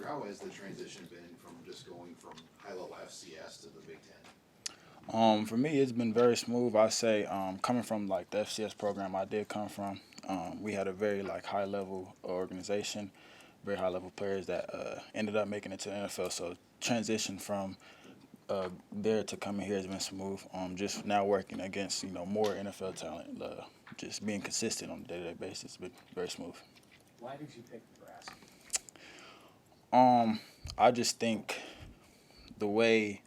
Andrew, how has the transition been from just going from high-level FCS to the Big Ten? For me, it's been very smooth. I say, coming from like the FCS program I did come from, we had a very like high level organization, very high level players that ended up making it to the NFL. So transition from there to coming here has been smooth. Just now working against more NFL talent, just being consistent on a day-to-day basis, has been very smooth. Why did you pick Nebraska? I just think the way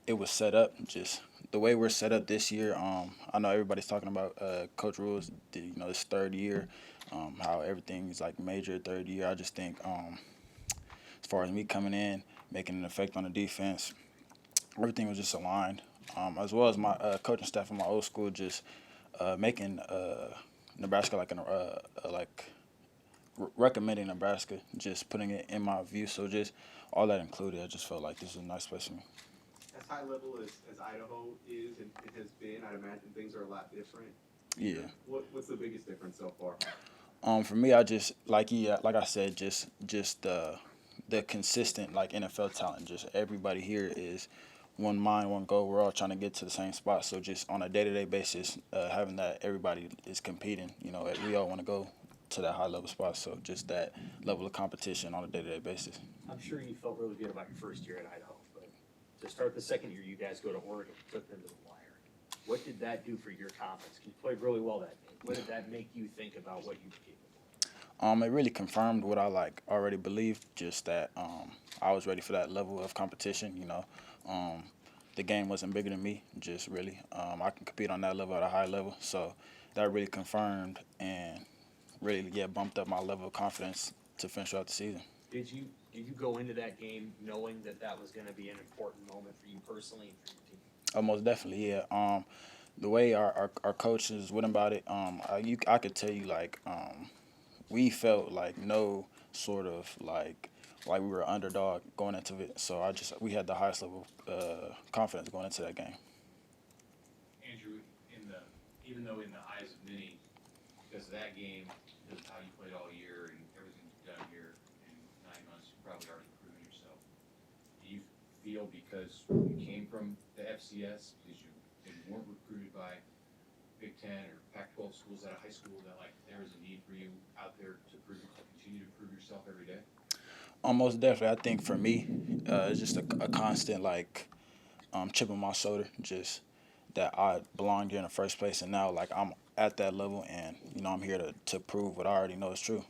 it was set up, just the way we're set up this year. I know everybody's talking about Coach Rule's, this third year, how everything's like major third year. I just think as far as me coming in, making an effect on the defense, everything was just aligned, as well as my coaching staff in my old school, just making Nebraska like recommending Nebraska, just putting it in my view. So just all that included, I just felt like this is a nice place for me. As high level as Idaho is and it has been, I'd imagine things are a lot different. Yeah. What's the biggest difference so far? For me, I just like I said, just the consistent like NFL talent. Just everybody here is one mind, one goal. We're all trying to get to the same spot. So just on a day-to-day basis, having that everybody is competing. We all want to go to that high level spot. So just that level of competition on a day-to-day basis. I'm sure you felt really good about your first year at Idaho, but to start the second year, you guys go to Oregon, took them to the wire. What did that do for your confidence? You played really well that game. What did that make you think about what you became? It really confirmed what I already believed, just that I was ready for that level of competition. The game wasn't bigger than me, just really. I can compete on that level at a high level, so that really confirmed and really bumped up my level of confidence to finish out the season. Did you go into that game knowing that was going to be an important moment for you personally and for your team? Most definitely, yeah. The way our coaches went about it, I could tell you we felt like no sort of like we were an underdog going into it. So we had the highest level of confidence going into that game. Andrew, even though in the eyes of many, because of that game, because of how you played all year and everything you've done here in 9 months, you've probably already proven yourself. Do you feel because you came from the FCS, because you weren't recruited by Big Ten or Pac-12 schools at a high school, that there is a need for you out there to continue to prove yourself every day? Almost definitely. I think for me, it's just a constant chip on my shoulder, just that I belonged here in the first place, and now I'm at that level, and I'm here to prove what I already know is true.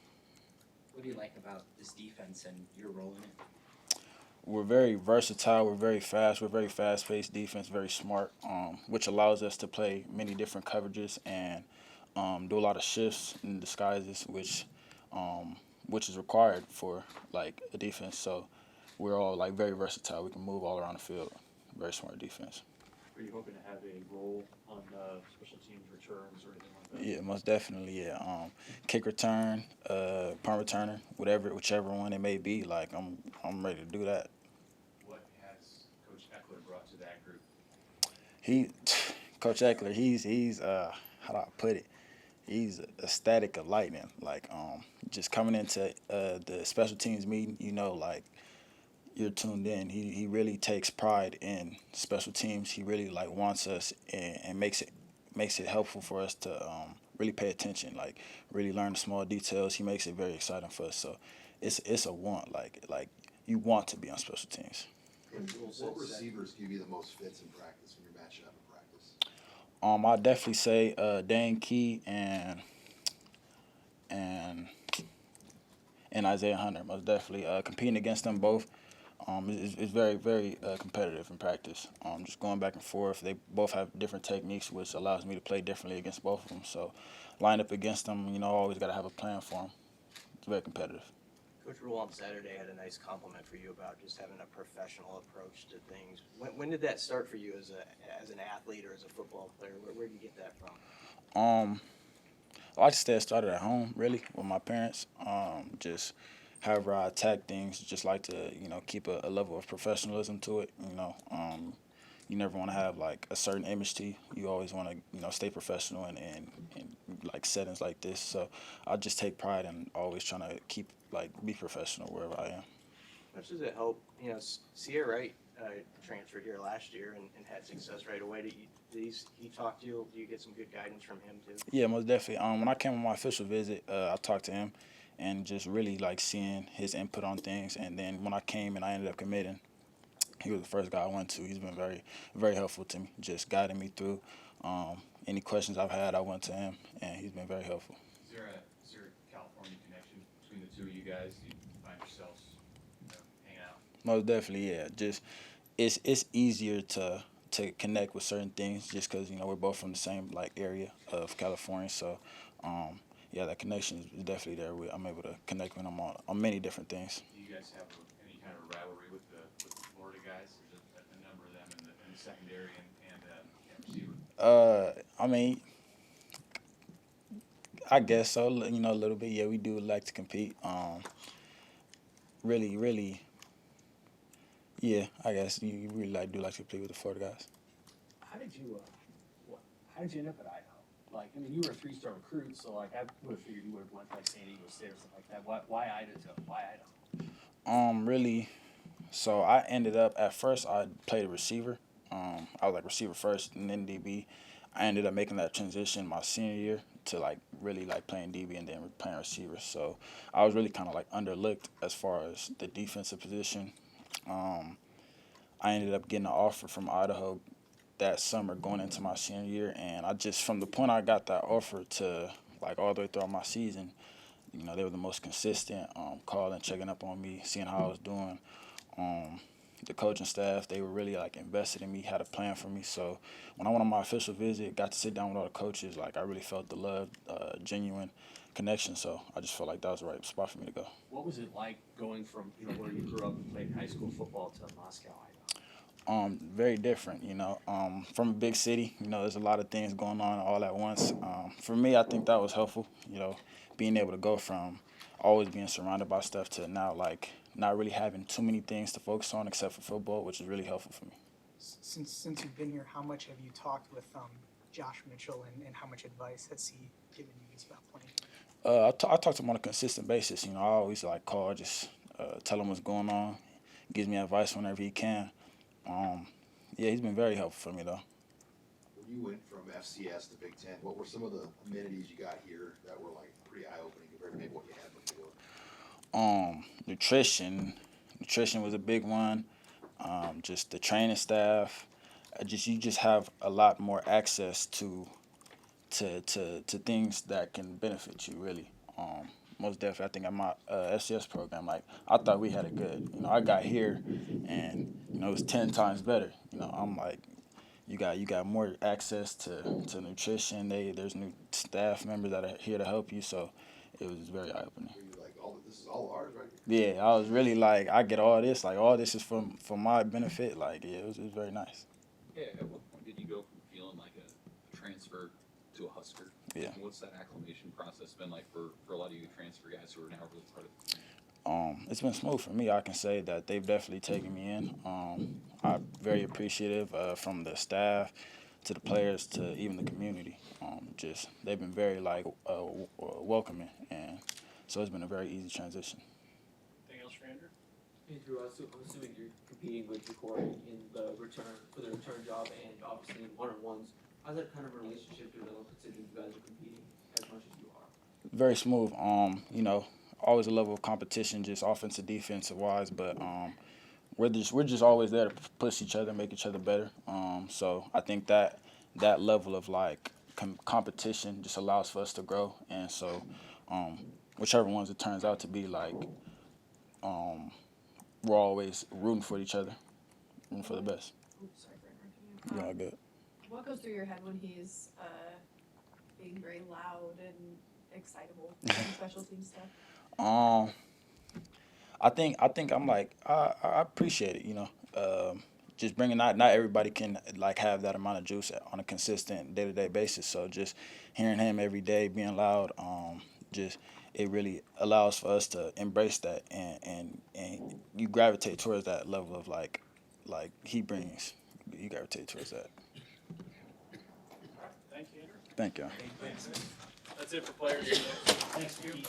What do you like about this defense and your role in it? We're very versatile. We're very fast. We're very fast-paced defense, very smart, which allows us to play many different coverages and do a lot of shifts and disguises, which is required for a defense. So we're all very versatile. We can move all around the field. Very smart defense. Are you hoping to have a role on special teams returns or anything like that? Yeah, most definitely. Yeah, kick return, punt returner, whichever one it may be. I'm ready to do that. What has Coach Eckler brought to that group? Coach Eckler, he's how do I put it? He's a static of lightning. Just coming into the special teams meeting, you're tuned in. He really takes pride in special teams. He really wants us and makes it helpful for us to really pay attention, really learn the small details. He makes it very exciting for us. So it's a want. You want to be on special teams. What receivers give you the most fits in practice when you're matching up in practice? I'd definitely say Dan Key and Isaiah Hunter. Most definitely competing against them both. It's very, very competitive in practice. Just going back and forth. They both have different techniques, which allows me to play differently against both of them. So line up against them, always got to have a plan for them. It's very competitive. Coach Rule on Saturday had a nice compliment for you about just having a professional approach to things. When did that start for you as an athlete or as a football player? Where did you get that from? I like to say it started at home, really, with my parents. Just however I attack things, just like to, keep a level of professionalism to it. You never want to have a certain image to you. You always want to, stay professional in settings like this. So I just take pride in always trying to be professional wherever I am. much does it help, you know, Sierra Wright transferred here last year and had success right away. Did he talk to you? Do you get some good guidance from him too? Yeah, most definitely. When I came on my official visit, I talked to him and just really like seeing his input on things. And then when I came and I ended up committing, he was the first guy I went to. He's been very, very helpful to me, just guiding me through. Any questions I've had, I went to him, and he's been very helpful. Is there a California connection between the two of you guys? Do you find yourselves, hanging out? Most definitely, yeah. Just it's easier to connect with certain things just because we're both from the same like area of California. So yeah, that connection is definitely there. I'm able to connect with him on many different things. Do you guys have any kind of rivalry with the Florida guys? There's a number of them in the secondary and receiver. I mean, I guess so. A little bit. Yeah, we do like to compete. Really. Yeah, I guess you really do like to compete with the Florida guys. How did you end up at Idaho? Like, I mean, you were a 3-star recruit, so like I would have figured you would have went like San Diego State or something like that. Why Idaho? Why Idaho? Really. So I ended up at first I played a receiver. I was like receiver first and then DB. I ended up making that transition my senior year to like really like playing DB and then playing receiver. So I was really kind of like underlooked as far as the defensive position. I ended up getting an offer from Idaho that summer going into my senior year, and I just from the point I got that offer to like all the way throughout my season, they were the most consistent, calling, checking up on me, seeing how I was doing. The coaching staff, they were really like invested in me, had a plan for me. So when I went on my official visit, got to sit down with all the coaches, like I really felt the love, genuine connection. So I just felt like that was the right spot for me to go. What was it like going from where you grew up and played high school football to Moscow, Idaho? Very different, from a big city, there's a lot of things going on all at once. For me, I think that was helpful, being able to go from always being surrounded by stuff to now, like, not really having too many things to focus on except for football, which is really helpful for me. Since you've been here, how much have you talked with Josh Mitchell and how much advice has he given you about playing? I talk to him on a consistent basis. I always like call, just tell him what's going on, gives me advice whenever he can. Yeah, he's been very helpful for me, though. When you went from FCS to Big Ten, what were some of the amenities you got here that were like pretty eye-opening compared to maybe what you had before? Nutrition was a big one. Just the training staff. You just have a lot more access to things that can benefit you, really. Most definitely, I think at my FCS program, like I thought we had it good. I got here, and it was 10 times better. I'm like, you got more access to nutrition. There's new staff members that are here to help you, so it was very eye-opening. Were you like, this is all ours, right? Yeah, I was really like, I get all this. Like all this is for my benefit. Like yeah, it was very nice. Yeah, at what point did you go from feeling like a transfer to a Husker? Yeah. What's that acclimation process been like for a lot of you transfer guys who are now really part of the team? It's been smooth for me. I can say that they've definitely taken me in. I'm very appreciative from the staff to the players to even the community. They've been very like welcoming, and so it's been a very easy transition. Anything else for Andrew? Andrew, I'm assuming you're competing with Corey in the return job and obviously in one-on-ones. How's that kind of relationship developed considering you guys are competing as much as you are? Very smooth. Always a level of competition, just offensive, defensive wise, but we're just always there to push each other, make each other better. So I think that level of like competition just allows for us to grow, and so whichever ones it turns out to be, like we're always rooting for each other, rooting for the best. Oops, sorry for interrupting you. Yeah, good. What goes through your head when he's being very loud and excitable and special team stuff? I think I'm like I appreciate it. Just bringing not everybody can like have that amount of juice on a consistent day-to-day basis. So just hearing him every day being loud, it really allows for us to embrace that and you gravitate towards that level of like he brings. You gravitate towards that. Thank you, Andrew. Thank you. That's it for players. Thanks, Pete.